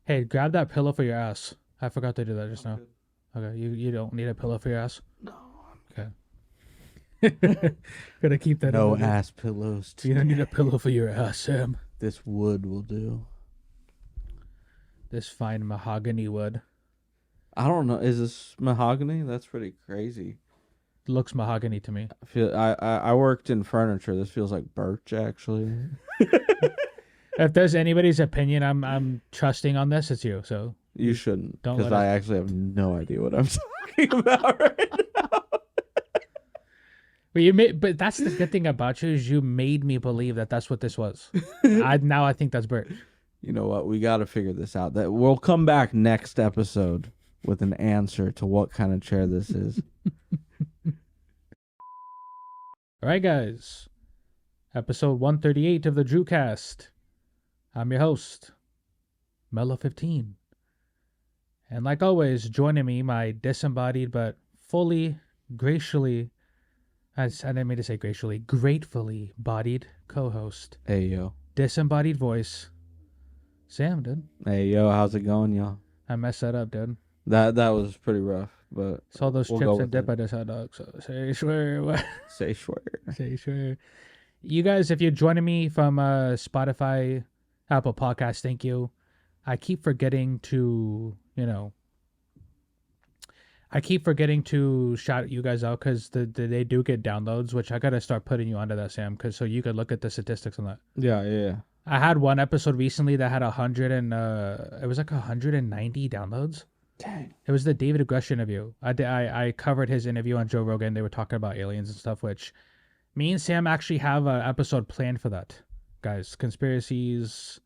Hey, grab that pillow for your ass. I forgot to do that just now. Good. Okay, you don't need a pillow for your ass. No. Okay. Gotta keep that No in there. ass pillows today. You don't need a pillow for your ass, Sam. This wood will do. This fine mahogany wood. I don't know. Is this mahogany? That's pretty crazy. Looks mahogany to me. I worked in furniture. This feels like birch, actually. If there's anybody's opinion I'm trusting on this, it's you. So You shouldn't, don't because let I it. actually have no idea what I'm talking about right now. But that's the good thing about you is you made me believe that that's what this was. I think that's birch. You know what? We got to figure this out. That we'll come back next episode with an answer to what kind of chair this is. All right, guys. Episode 138 of the DrewCast. I'm your host, Mellow15. And like always, joining me, my disembodied but fully, graciously, I didn't mean to say graciously, gratefully bodied co-host, Hey yo. disembodied voice, Sam, dude. Hey yo, how's it going, y'all? I messed that up, dude. That was pretty rough, but It's all those we'll chips go and with dip it. I just had, dog. So say swear. What? Say swear. Say swear. You guys, if you're joining me from Spotify, Apple Podcasts, thank you. I keep forgetting to, shout you guys out because they do get downloads, which I gotta start putting you onto that, Sam, because so you could look at the statistics on that. Yeah. I had one episode recently that had 100 and it was like 190 downloads. Dang. It was the David Aggression interview. I covered his interview on Joe Rogan. They were talking about aliens and stuff, which me and Sam actually have an episode planned for that, guys. Conspiracies,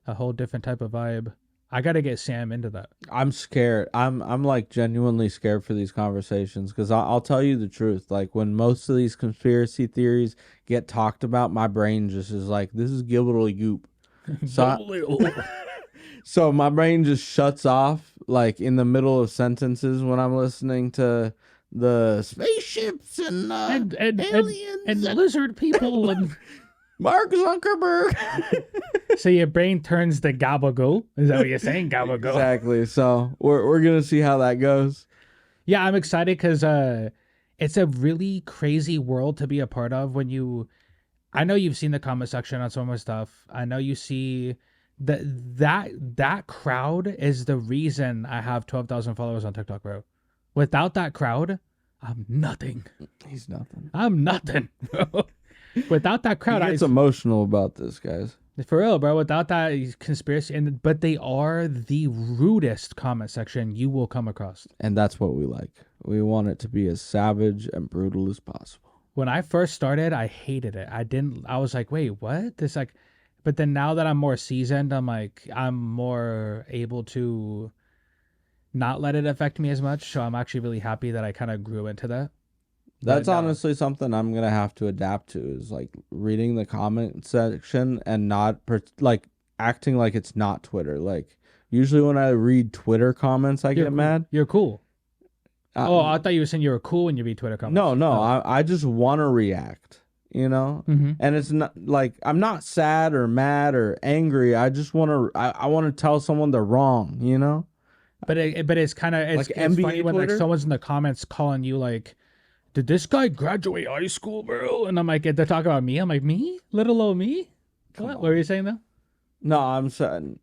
a whole different type of vibe. I gotta get Sam into that. I'm scared. I'm like genuinely scared for these conversations because I'll tell you the truth. Like when most of these conspiracy theories get talked about, my brain just is like, this is Gilbert Goop. So my brain just shuts off like in the middle of sentences when I'm listening to the spaceships and aliens and lizard people and Mark Zuckerberg. so your brain turns to gabagool. Is that what you're saying? Gabagool. Exactly. So we're gonna see how that goes. Yeah, I'm excited because it's a really crazy world to be a part of. I know you've seen the comment section on some of my stuff. I know you see that crowd is the reason I have 12,000 followers on TikTok, bro. Without that crowd, I'm nothing. He's nothing. I'm nothing, bro. Without that crowd, He gets emotional about this, guys. for real, bro. Without that conspiracy, but they are the rudest comment section you will come across. And that's what we like. We want it to be as savage and brutal as possible. When I first started, I hated it. I was like, wait, what? But then now that I'm more seasoned, I'm more able to not let it affect me as much. So I'm actually really happy that I kind of grew into that. That's honestly something I'm going to have to adapt to is like reading the comment section and not like acting like it's not Twitter. Like usually when I read Twitter comments, I get mad. You're cool. I thought you were saying you were cool when you read Twitter comments. No. I just want to react, Mm-hmm. and it's not like I'm not sad or mad or angry. I just want to, I want to tell someone they're wrong, But it's kind of, like it's NBA funny when like Twitter? someone's in the comments calling you like, did this guy graduate high school, bro? And I'm like, they're talking about me. I'm like, me? Little old me? What were you saying though? No, I'm saying,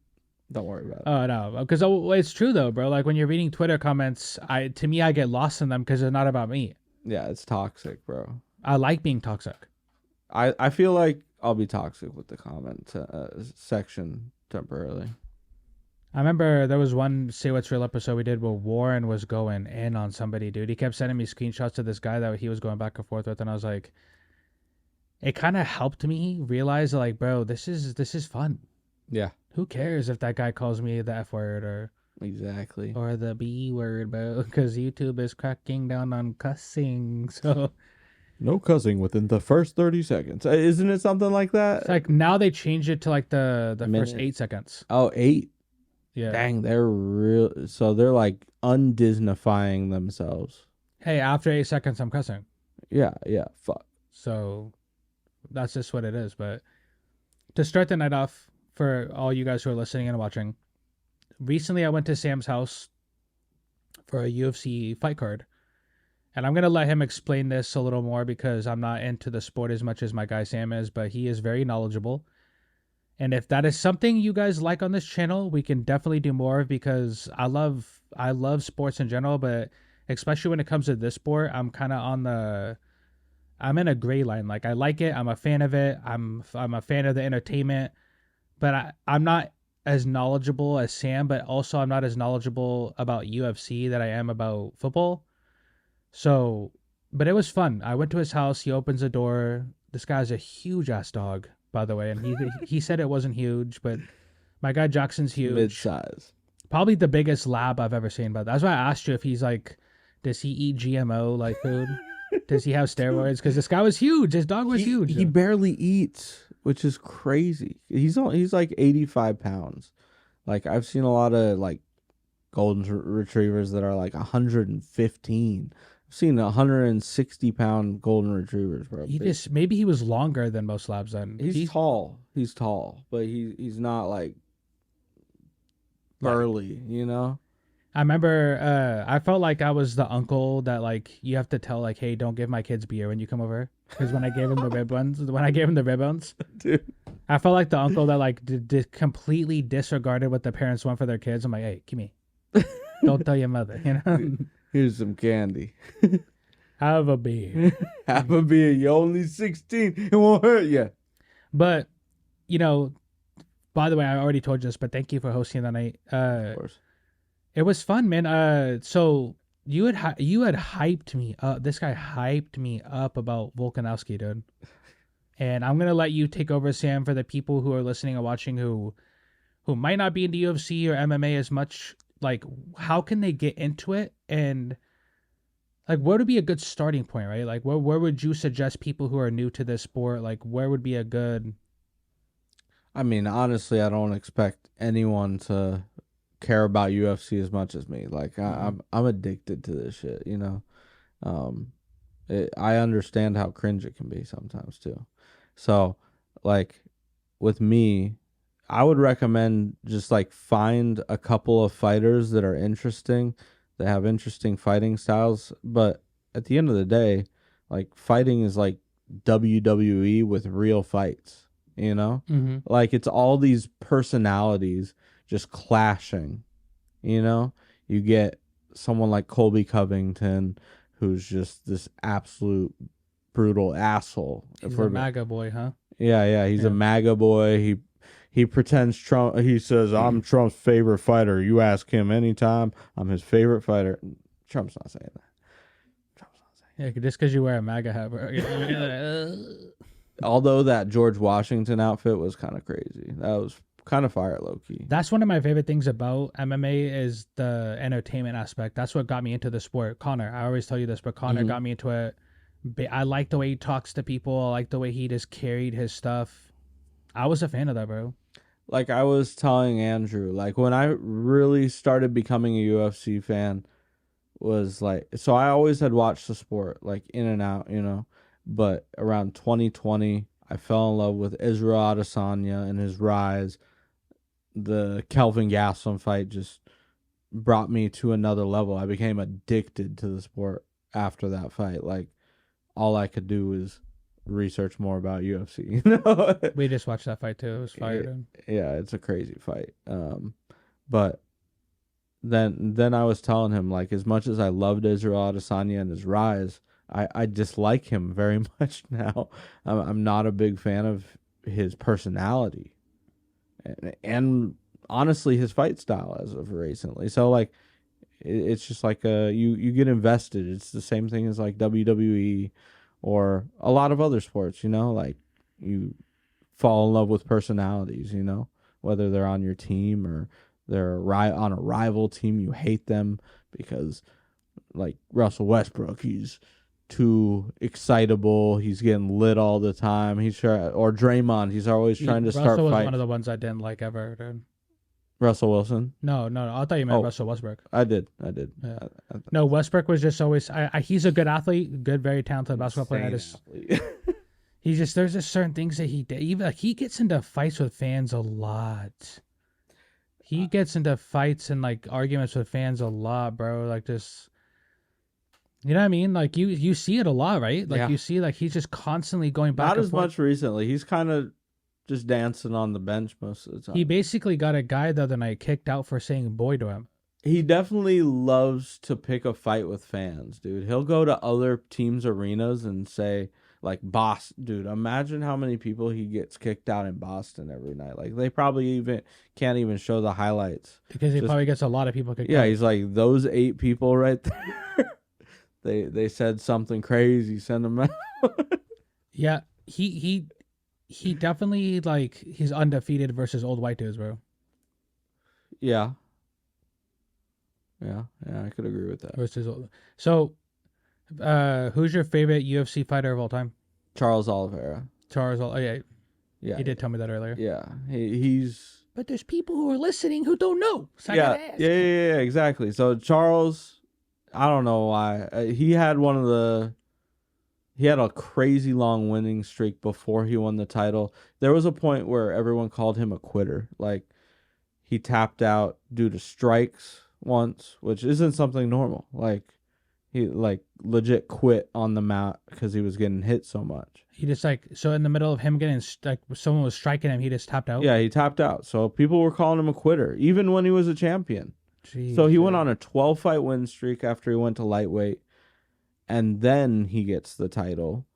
don't worry about it. Oh no, because it's true though, bro. Like when you're reading Twitter comments, I get lost in them because they're not about me. Yeah, it's toxic, bro. I like being toxic. I feel like I'll be toxic with the comment section temporarily. I remember there was one Say What's Real episode we did where Warren was going in on somebody, dude. He kept sending me screenshots of this guy that he was going back and forth with, and I was like, it kind of helped me realize, like, bro, this is fun. Yeah. Who cares if that guy calls me the F word or Exactly. or the B word, bro? Because YouTube is cracking down on cussing. So no cussing within the first 30 seconds. Isn't it something like that? it's like now they changed it to like the first 8 seconds. Oh, 8. Yeah. Dang, they're real. So they're like undisneyfying themselves. Hey, after 8 seconds, I'm cussing. Yeah. Fuck. So that's just what it is. But to start the night off, for all you guys who are listening and watching, recently I went to Sam's house for a UFC fight card. And I'm going to let him explain this a little more because I'm not into the sport as much as my guy Sam is, but he is very knowledgeable. And if that is something you guys like on this channel, we can definitely do more because I love sports in general, but especially when it comes to this sport, I'm in a gray line. Like I like it, I'm a fan of it, I'm a fan of the entertainment, but I'm not as knowledgeable as Sam, but also I'm not as knowledgeable about UFC that I am about football. So, but it was fun. I went to his house. He opens the door. This guy's a huge ass dog, by the way, and he said it wasn't huge, but my guy Jackson's huge, Mid-size. probably the biggest lab I've ever seen. But that's why I asked you if he's like, does he eat GMO like food? Does he have steroids? Because this guy was huge. His dog was huge. He barely eats, which is crazy. He's like 85 pounds. Like I've seen a lot of like golden retrievers that are like 115. I've seen 160-pound golden retrievers, bro. Maybe he was longer than most labs then. He's tall. He's tall, but he's not like burly, you know? I remember I felt like I was the uncle that like you have to tell like, hey, don't give my kids beer when you come over. Because when I gave him the rib ones, Dude. I felt like the uncle that like completely disregarded what the parents want for their kids. I'm like, hey, give me. Don't tell your mother, you know? Here's some candy. Have a beer. Have a beer. You're only 16. It won't hurt you. But, you know, by the way, I already told you this, but thank you for hosting that night. Of course. It was fun, man. So you had hyped me up. This guy hyped me up about Volkanovski, dude. And I'm gonna let you take over, Sam, for the people who are listening and watching who might not be into UFC or MMA as much. Like, how can they get into it? And like, where would be a good starting point, right? Like, where would you suggest people who are new to this sport? Like, where would be a good? I mean, honestly, I don't expect anyone to care about UFC as much as me. Like, I'm addicted to this shit, you know. I understand how cringe it can be sometimes too. So, like, with me, I would recommend just like find a couple of fighters that are interesting, that have interesting fighting styles. But at the end of the day, like fighting is like WWE with real fights, you know? Mm-hmm. Like it's all these personalities just clashing, you know? You get someone like Colby Covington, who's just this absolute brutal asshole. He's a MAGA boy, huh? Yeah, he's a MAGA boy. He pretends Trump. He says, "I'm Trump's favorite fighter." You ask him anytime, I'm his favorite fighter. Trump's not saying that. Yeah, just because you wear a MAGA hat, bro. Although that George Washington outfit was kind of crazy. That was kind of fire, low key. That's one of my favorite things about MMA is the entertainment aspect. That's what got me into the sport. Connor, I always tell you this, but Connor got me into it. I like the way he talks to people. I like the way he just carried his stuff. I was a fan of that, bro. Like I was telling Andrew, like when I really started becoming a UFC fan was like, so I always had watched the sport like in and out, you know, but around 2020, I fell in love with Israel Adesanya and his rise. The Kelvin Gastelum fight just brought me to another level. I became addicted to the sport after that fight. Like all I could do was research more about UFC. You know? We just watched that fight too. It was fire, dude. Yeah, it's a crazy fight. But then I was telling him, like, as much as I loved Israel Adesanya and his rise, I dislike him very much now. I'm not a big fan of his personality and honestly his fight style as of recently. So like it's just like you get invested. It's the same thing as like WWE or a lot of other sports, you know, like you fall in love with personalities, you know, whether they're on your team or they're on a rival team. You hate them because like Russell Westbrook, he's too excitable. He's getting lit all the time. Or Draymond, he's always trying to start Russell was fights. one of the ones I didn't like ever, dude. Russell Wilson? No. I thought you meant Russell Westbrook. I did. Yeah. No, Westbrook was just always. He's a good athlete, good, very talented basketball player. He's just there's just certain things that he did. Even like, he gets into fights with fans a lot. he gets into fights and like arguments with fans a lot, bro. Like just, you know what I mean? Like you see it a lot, right? Like Yeah. you see like he's just constantly going back Not and as forth. much recently. He's kind of just dancing on the bench most of the time. He basically got a guy the other night kicked out for saying boy to him. He definitely loves to pick a fight with fans, dude. He'll go to other teams' arenas and say, like, dude, imagine how many people he gets kicked out in Boston every night. Like, they probably even can't even show the highlights. Because he probably gets a lot of people kicked out. Yeah, he's like, those 8 people right there, they said something crazy, send them out. Yeah, he definitely, like, he's undefeated versus old white dudes, bro. Yeah. Yeah, I could agree with that. Versus old. So, who's your favorite UFC fighter of all time? Charles Oliveira. Oh yeah, Yeah. you did tell me that earlier. Yeah, he's. But there's people who are listening who don't know. So Yeah, exactly. So Charles, I don't know why he had a crazy long winning streak before he won the title. There was a point where everyone called him a quitter. Like, he tapped out due to strikes once, which isn't something normal. Like, he like legit quit on the mat because he was getting hit so much. He just so in the middle of him getting like someone was striking him, he just tapped out. Yeah, he tapped out. So people were calling him a quitter, even when he was a champion. Jeez, so he went on a 12-fight win streak after he went to lightweight, and then he gets the title.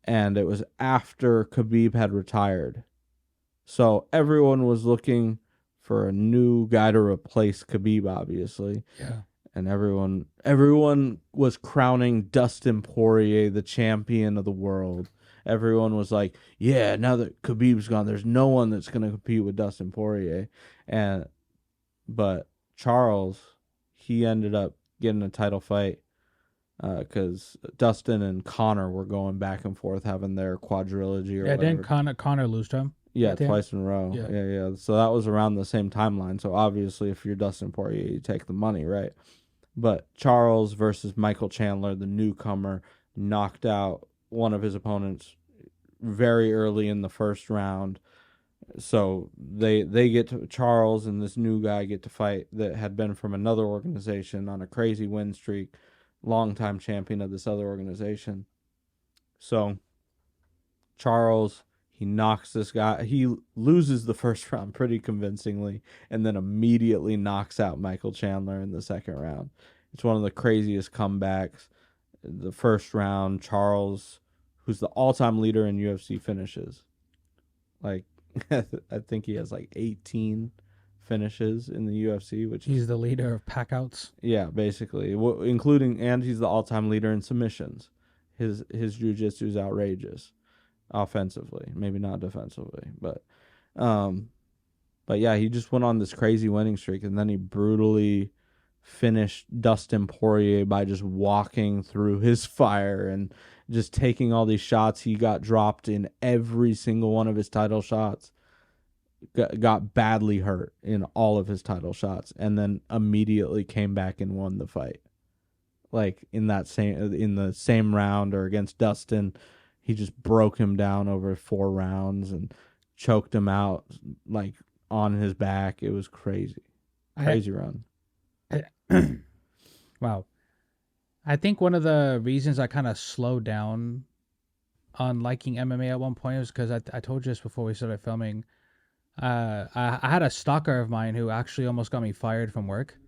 And it was after Khabib had retired. So everyone was looking for a new guy to replace Khabib, obviously. Yeah. And everyone was crowning Dustin Poirier the champion of the world. Everyone was like, yeah, now that Khabib's gone, there's no one that's going to compete with Dustin Poirier. But Charles, he ended up getting a title fight because Dustin and Conor were going back and forth having their quadrilogy or whatever. Didn't Conor lose to him? Yeah, twice in a row. Yeah. So that was around the same timeline. So obviously, if you're Dustin Poirier, you take the money, right? But Charles versus Michael Chandler, the newcomer, knocked out one of his opponents very early in the first round. So they get to Charles and this new guy get to fight that had been from another organization on a crazy win streak, longtime champion of this other organization. So Charles, he knocks this guy. He loses the first round pretty convincingly and then immediately knocks out Michael Chandler in the second round. It's one of the craziest comebacks. The first round, Charles, who's the all-time leader in UFC finishes. Like, I think he has like 18 finishes in the UFC, which he's the leader of packouts. Yeah, basically, and he's the all-time leader in submissions. His jiu-jitsu is outrageous. Offensively, maybe not defensively, but yeah, he just went on this crazy winning streak, and then he brutally finished Dustin Poirier by just walking through his fire and just taking all these shots. He got dropped in every single one of his title shots, got badly hurt in all of his title shots, and then immediately came back and won the fight. Like in the same round or against Dustin, he just broke him down over 4 rounds and choked him out like on his back. It was crazy. Crazy run. Wow. I think one of the reasons I kind of slowed down on liking MMA at one point was because I told you this before we started filming. I had a stalker of mine who actually almost got me fired from work.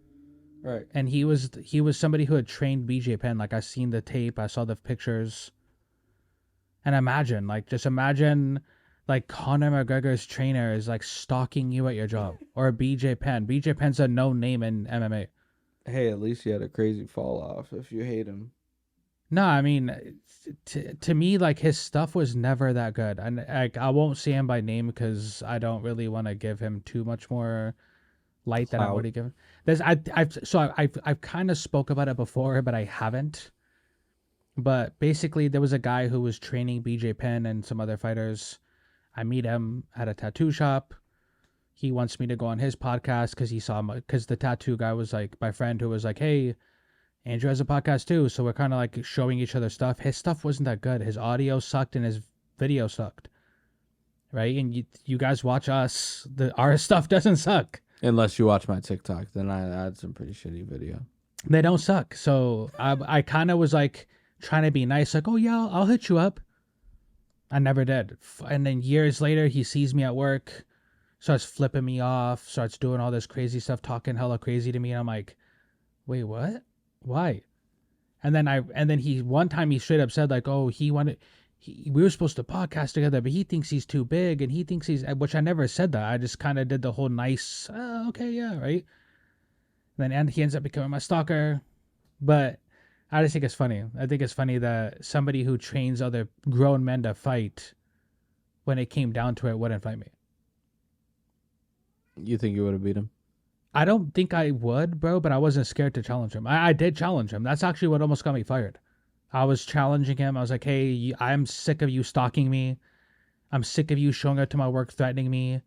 Right. And he was somebody who had trained BJ Penn. Like, I seen the tape, I saw the pictures. And imagine like Conor McGregor's trainer is like stalking you at your job, or BJ Penn. BJ Penn's a known name in MMA. Hey, at least he had a crazy fall off if you hate him. No, I mean, to me, like, his stuff was never that good. And I won't say him by name because I don't really want to give him too much more light than I've already given. I've kind of spoke about it before, but I haven't. But basically, there was a guy who was training BJ Penn and some other fighters. I meet him at a tattoo shop. He wants me to go on his podcast because the tattoo guy was like my friend who was like, hey, Andrew has a podcast too. So we're kind of like showing each other stuff. His stuff wasn't that good. His audio sucked and his video sucked. Right? And you guys watch us. Our stuff doesn't suck. Unless you watch my TikTok, then I had some pretty shitty video. They don't suck. So I kind of was like trying to be nice, like, oh yeah, I'll hit you up. I never did. And then years later, he sees me at work, starts flipping me off, starts doing all this crazy stuff, talking hella crazy to me. And I'm like, wait, what? Why? And then he one time he straight up said like, oh, we were supposed to podcast together, but he thinks he's too big, and he thinks which I never said that. I just kind of did the whole nice, okay, yeah, right. And he ends up becoming my stalker, but I just think it's funny. I think it's funny that somebody who trains other grown men to fight, when it came down to it, wouldn't fight me. You think you would have beat him? I don't think I would, bro, but I wasn't scared to challenge him. I did challenge him. That's actually what almost got me fired. I was challenging him. I was like, hey, I'm sick of you stalking me. I'm sick of you showing up to my work threatening me.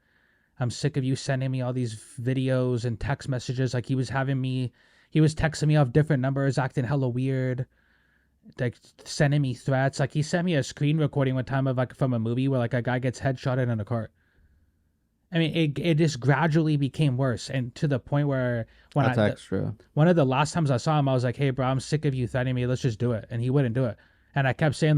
I'm sick of you sending me all these videos and text messages. Like he was texting me off different numbers, acting hella weird, like sending me threats. Like he sent me a screen recording one time of like from a movie where like a guy gets headshotted in a car. I mean, it just gradually became worse, and to the point where one of the last times I saw him, I was like, "Hey, bro, I'm sick of you threatening me. Let's just do it." And he wouldn't do it. And I kept saying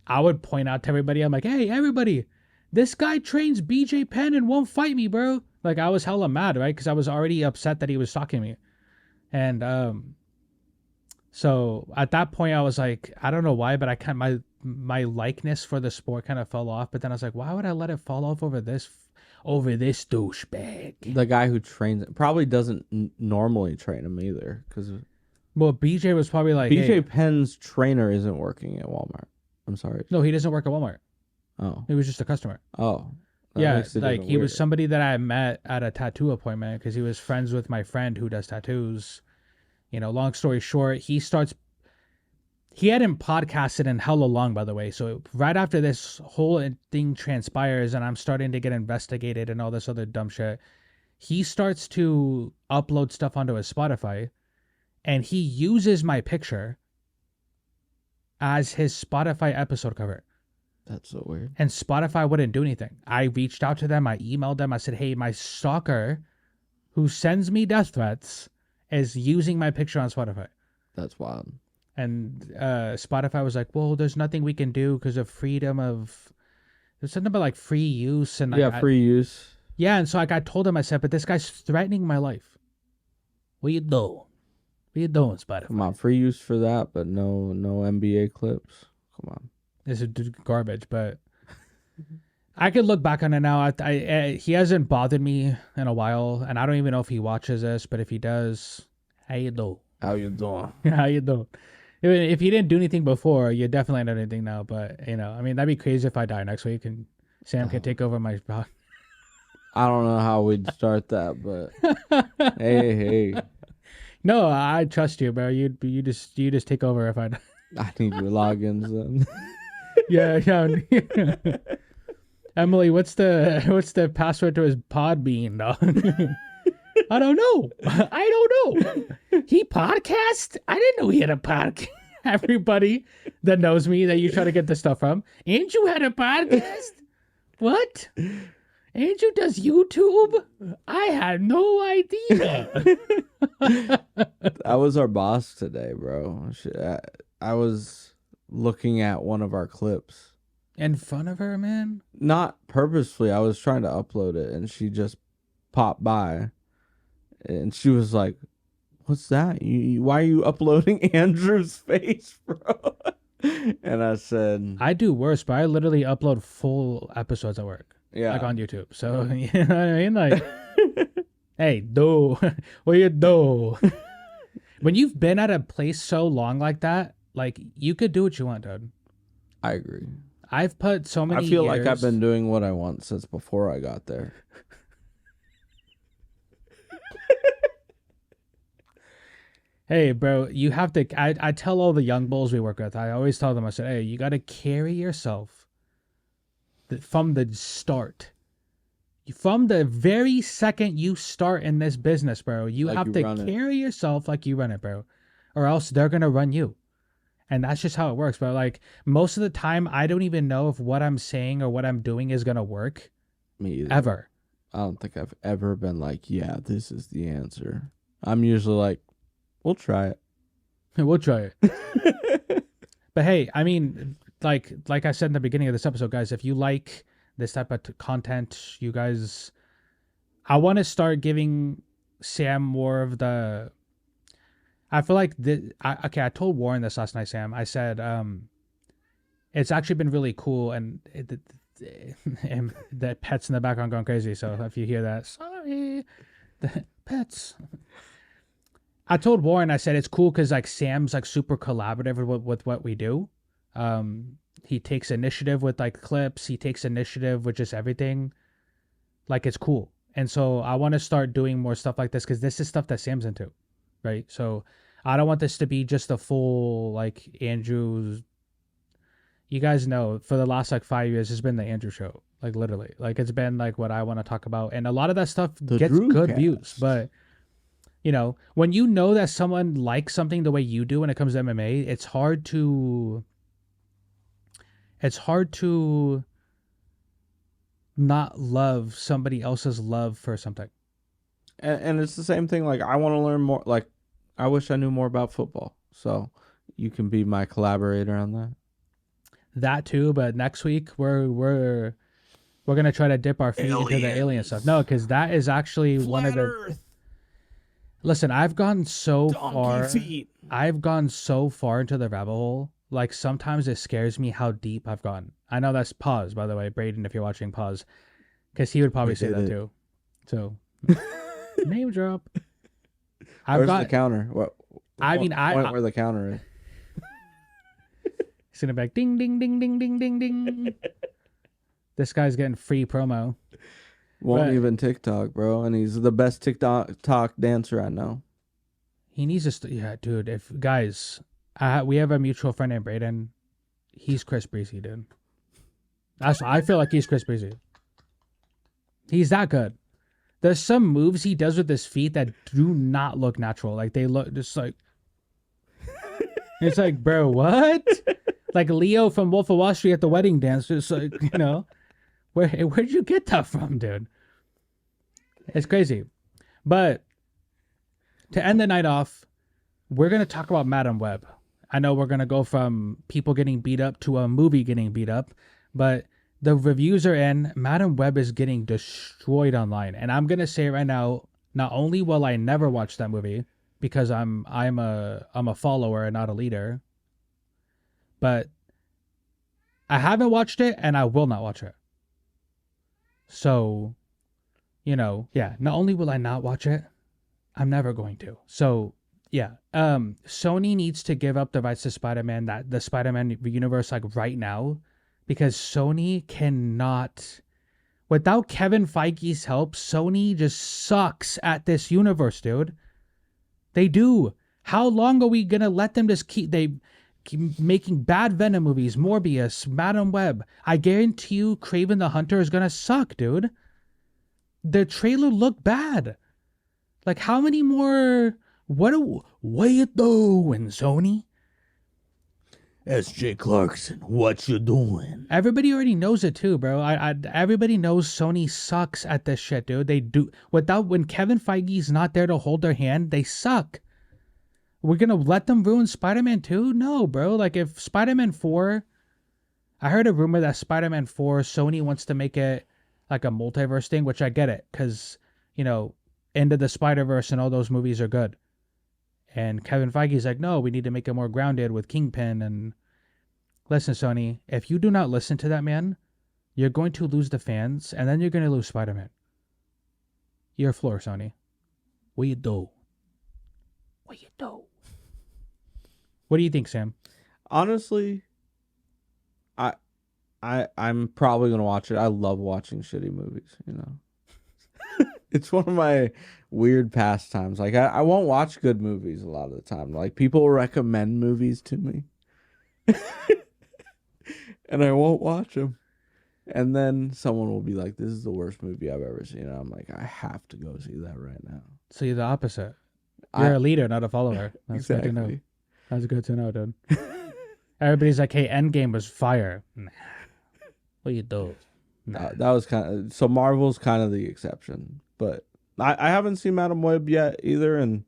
I would point out to everybody, I'm like, "Hey, everybody, this guy trains BJ Penn and won't fight me, bro." Like I was hella mad, right? Because I was already upset that he was stalking me, and so at that point, I was like, I don't know why, but I kind of my likeness for the sport kind of fell off. But then I was like, why would I let it fall off over this douchebag? The guy who trains probably doesn't normally train him either, because BJ was probably like, BJ hey, Penn's trainer isn't working at Walmart. I'm sorry. No, he doesn't work at Walmart. Oh, he was just a customer. Oh, yeah, like he was somebody that I met at a tattoo appointment because he was friends with my friend who does tattoos. You know, long story short, he hadn't podcasted in hella long, by the way. So right after this whole thing transpires and I'm starting to get investigated and all this other dumb shit, he starts to upload stuff onto his Spotify, and he uses my picture as his Spotify episode cover. That's so weird. And Spotify wouldn't do anything. I reached out to them. I emailed them. I said, hey, my stalker who sends me death threats is using my picture on Spotify. That's wild. And Spotify was like, well, there's nothing we can do because of freedom of... There's something about like free use. And free use. Yeah, and so like I told him, I said, but this guy's threatening my life. What you doing? What you doing, Spotify? Come on, free use for that, but no NBA clips. Come on. This is garbage, but I could look back on it now. He hasn't bothered me in a while, and I don't even know if he watches this, but if he does, how you doing? How you doing? How you doing? If he didn't do anything before, you definitely not anything now. But you know, I mean, that'd be crazy if I die next week and Sam can take over my spot. I don't know how we'd start that, but hey. No, I trust you, bro. You just take over if I die. I need your logins then. Yeah. Emily, what's the password to his Podbean, dog? I don't know. He podcast? I didn't know he had a podcast. Everybody that knows me that you try to get this stuff from. Andrew had a podcast? What? Andrew does YouTube? I had no idea. That was our boss today, bro. I was looking at one of our clips. In front of her, man? Not purposefully. I was trying to upload it, and she just popped by. And she was like, what's that? Why are you uploading Andrew's face, bro? And I said... I do worse, but I literally upload full episodes at work. Yeah. Like on YouTube. So, you know what I mean? Like, hey, do. What you do? When you've been at a place so long like that, like, you could do what you want, dude. I agree. I've put so many I feel years... like I've been doing what I want since before I got there. Hey, bro, you have to... I tell all the young bulls we work with, I always tell them, I said, hey, you got to carry yourself from the start. From the very second you start in this business, bro, you have to carry yourself like you run it, bro. Or else they're going to run you. And that's just how it works. But like most of the time, I don't even know if what I'm saying or what I'm doing is going to work. Me either. Ever. I don't think I've ever been like, yeah, this is the answer. I'm usually like, we'll try it. We'll try it. But hey, I mean, like I said in the beginning of this episode, guys, if you like this type of content, you guys, I want to start giving Sam more of the. I feel like I told Warren this last night, Sam. I said, it's actually been really cool, and and the pets in the background going crazy. So if you hear that, sorry, the pets. I told Warren, I said it's cool because like Sam's like super collaborative with what we do. He takes initiative with like clips. He takes initiative with just everything. Like it's cool, and so I want to start doing more stuff like this because this is stuff that Sam's into, right? So I don't want this to be just a full like Andrew's. You guys know for the last like 5 years, it's been the Andrew show. Like literally, like it's been like what I want to talk about, and a lot of that stuff gets good views, but. You know, when you know that someone likes something the way you do when it comes to MMA, it's hard to not love somebody else's love for something. And it's the same thing. Like, I want to learn more. Like, I wish I knew more about football. So you can be my collaborator on that. That too, but next week we're gonna try to dip our feet into the alien stuff. No, because that is actually one of the. Earth. Listen, I've gone so far. I've gone so far into the rabbit hole. Like sometimes it scares me how deep I've gone. I know that's pause, by the way, Braden. If you're watching, pause, because he would probably say that too. So name drop. Where's the counter? What? I mean, point where the counter is. He's gonna be like ding ding ding ding ding ding ding. This guy's getting free promo. Won't even TikTok, bro, and he's the best TikTok dancer I know. He needs to, yeah, dude. If guys, we have a mutual friend named Braden. He's Chris Breezy, dude. I feel like he's Chris Breezy. He's that good. There's some moves he does with his feet that do not look natural. Like they look just like. It's like, bro, what? Like Leo from Wolf of Wall Street at the wedding dance, just like where'd you get that from, dude? It's crazy. But to end the night off, we're going to talk about Madam Web. I know we're going to go from people getting beat up to a movie getting beat up, but the reviews are in. Madam Web is getting destroyed online. And I'm going to say right now, not only will I never watch that movie because I'm a follower and not a leader, but I haven't watched it and I will not watch it. So, yeah, not only will I not watch it, I'm never going to. So, yeah, Sony needs to give up the rights to Spider-Man, the Spider-Man universe, like right now, because Sony cannot, without Kevin Feige's help, Sony just sucks at this universe, dude. They do. How long are we going to let them just keep making bad Venom movies, Morbius, Madam Web? I guarantee you Kraven the Hunter is going to suck, dude. The trailer looked bad. Like, how many more? What you doing, Sony? S.J. Clarkson, what you doing? Everybody already knows it too, bro. Everybody knows Sony sucks at this shit, dude. They do. When Kevin Feige's not there to hold their hand, they suck. We're gonna let them ruin Spider-Man 2? No, bro. Like, if Spider-Man 4, I heard a rumor that Spider-Man 4, Sony wants to make it like a multiverse thing, which I get it, because, Into the Spider-Verse and all those movies are good. And Kevin Feige's like, no, we need to make it more grounded with Kingpin. And listen, Sony, if you do not listen to that man, you're going to lose the fans, and then you're going to lose Spider-Man. Your floor, Sony. What you do? What you do? What do you think, Sam? Honestly, I'm probably gonna watch it. I love watching shitty movies, It's one of my weird pastimes. Like, I won't watch good movies a lot of the time. Like, people recommend movies to me. And I won't watch them. And then someone will be like, this is the worst movie I've ever seen. And I'm like, I have to go see that right now. So you're the opposite. You're a leader, not a follower. That's exactly. Good to know. That's good to know, dude. Everybody's like, hey, Endgame was fire. Nah. What you do? Nah. That was kind of so Marvel's kind of the exception, but I haven't seen Madam Web yet either, and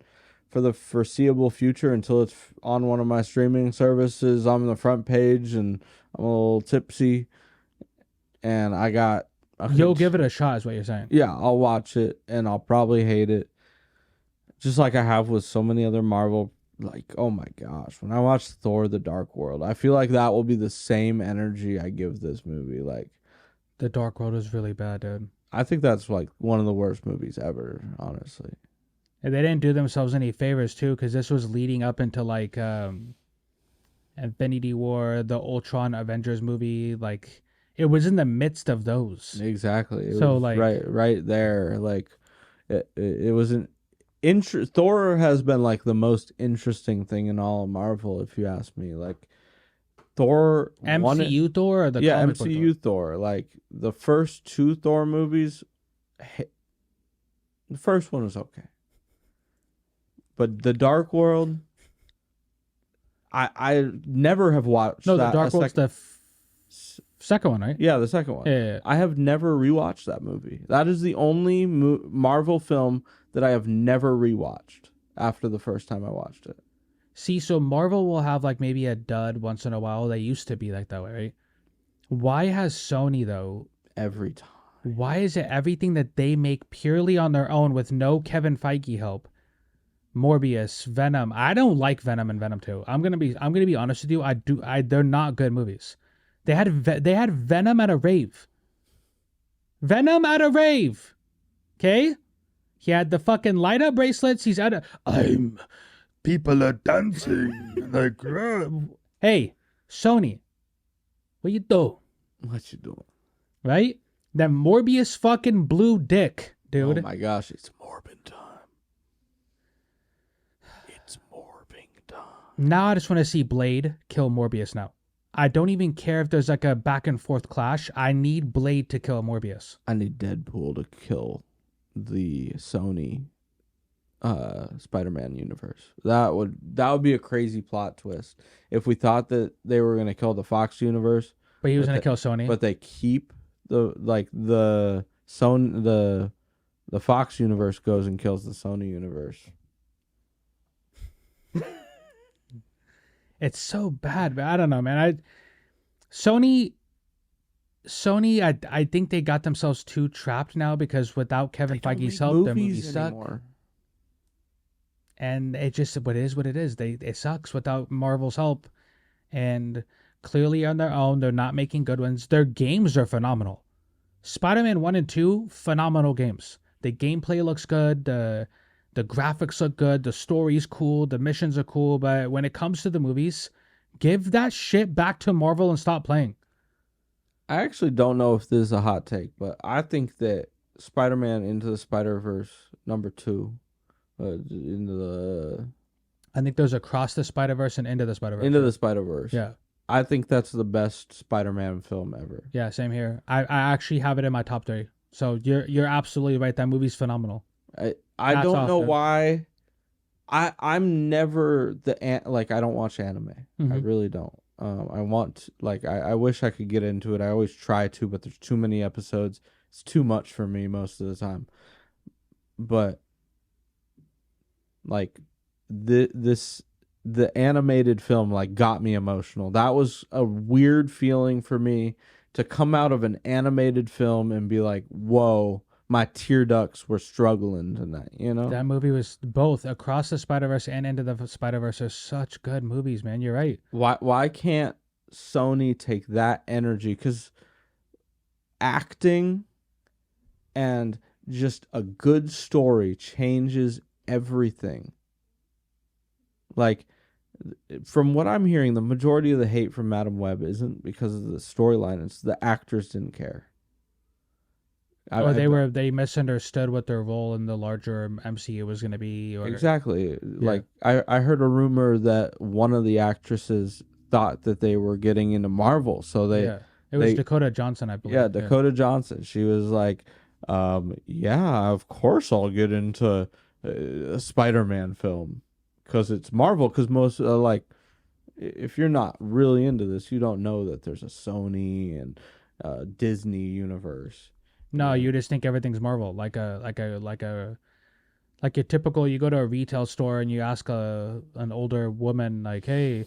for the foreseeable future until it's on one of my streaming services, I'm on the front page and I'm a little tipsy, and I got. You'll give it a shot, is what you're saying. Yeah, I'll watch it and I'll probably hate it, just like I have with so many other Marvel. Like, oh my gosh, when I watch Thor: The Dark World, I feel like that will be the same energy I give this movie. Like, The Dark World is really bad, dude. I think that's like one of the worst movies ever, honestly. And they didn't do themselves any favors too, because this was leading up into like Infinity War, the Ultron Avengers movie. Like it was in the midst of those. Exactly. It So was like right there. Like it was an Thor has been like the most interesting thing in all of Marvel, if you ask me. Like Thor MCU Thor or the yeah, comic book MCU Thor. Like the first two Thor movies, the first one was okay, but the Dark World, I never have watched. No, that the Dark World's the second one, right? Yeah, the second one. Yeah. I have never rewatched that movie. That is the only Marvel film that I have never rewatched after the first time I watched it. See, so Marvel will have like maybe a dud once in a while. They used to be like that way, right? Why has Sony though? Every time. Why is it everything that they make purely on their own with no Kevin Feige help? Morbius, Venom. I don't like Venom and Venom 2. I'm gonna be honest with you. They're not good movies. They had Venom at a rave. Venom at a rave. Okay? He had the fucking light up bracelets. He's at people are dancing. Like, hey, Sony, what you do? What you doing? Right? That Morbius fucking blue dick, dude. Oh my gosh, it's morbid time. It's morbing time. Now I just want to see Blade kill Morbius now. I don't even care if there's like a back and forth clash. I need Blade to kill Morbius. I need Deadpool to kill the Sony Spider-Man universe. That would be a crazy plot twist if we thought that they were going to kill the Fox universe, but he was going to kill Sony. But they keep the Fox universe goes and kills the Sony universe. It's so bad, but I don't know, man. Sony, I think they got themselves too trapped now because without Kevin Feige's help, their movies suck. And it just what it is. It sucks without Marvel's help, and clearly on their own, they're not making good ones. Their games are phenomenal. Spider-Man 1 and 2, phenomenal games. The gameplay looks good. The graphics look good. The story's cool. The missions are cool. But when it comes to the movies, give that shit back to Marvel and stop playing. I actually don't know if this is a hot take, but I think that Spider-Man Into the Spider-Verse #2, I think there's Across the Spider-Verse and Into the Spider-Verse. Into the Spider-Verse. Yeah. I think that's the best Spider-Man film ever. Yeah, same here. I actually have it in my top 3. So you're absolutely right. That movie's phenomenal. I don't know why. I'm never I don't watch anime. Mm-hmm. I really don't. I wish I could get into it. I always try to, but there's too many episodes. It's too much for me most of the time. But like the animated film like got me emotional. That was a weird feeling for me to come out of an animated film and be like, whoa, my tear ducts were struggling tonight, you know? That movie was both Across the Spider-Verse and Into the Spider-Verse are such good movies, man. You're right. Why can't Sony take that energy? Because acting and just a good story changes everything. Like, from what I'm hearing, the majority of the hate from Madam Web isn't because of the storyline. It's the actors didn't care. They misunderstood what their role in the larger MCU was going to be. Exactly. Yeah. Like, I heard a rumor that one of the actresses thought that they were getting into Marvel. So it was Dakota Johnson, I believe. Yeah, Dakota Johnson. She was like, yeah, of course I'll get into a Spider-Man film. Because it's Marvel. Because most, if you're not really into this, you don't know that there's a Sony and Disney universe. No, Yeah. you just think everything's Marvel, like a typical. You go to a retail store and you ask an older woman like, "Hey, you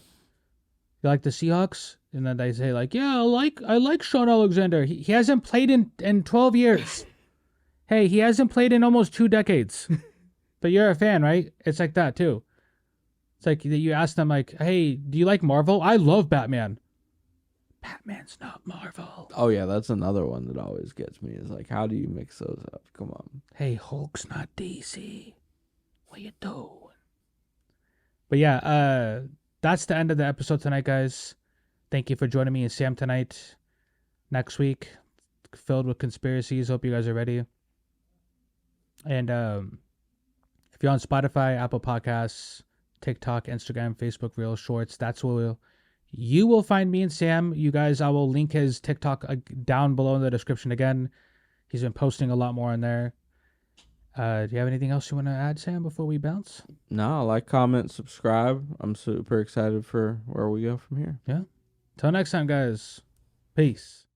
like the Seahawks?" And then they say like, "Yeah, I like Sean Alexander. He hasn't played in 12 years. Hey, he hasn't played in almost 2 decades. But you're a fan, right?" It's like that too. It's like you ask them like, "Hey, do you like Marvel? I love Batman." Batman's not Marvel. Oh yeah, that's another one that always gets me. Is like, how do you mix those up? Come on. Hey, Hulk's not DC. What you doing? But yeah, that's the end of the episode tonight, guys. Thank you for joining me and Sam tonight. Next week, filled with conspiracies. Hope you guys are ready. And if you're on Spotify, Apple Podcasts, TikTok, Instagram, Facebook Reels, Shorts, that's where you will find me and Sam. You guys, I will link his TikTok down below in the description again. He's been posting a lot more on there. Do you have anything else you want to add, Sam, before we bounce? No, like, comment, subscribe. I'm super excited for where we go from here. Yeah. Till next time, guys. Peace.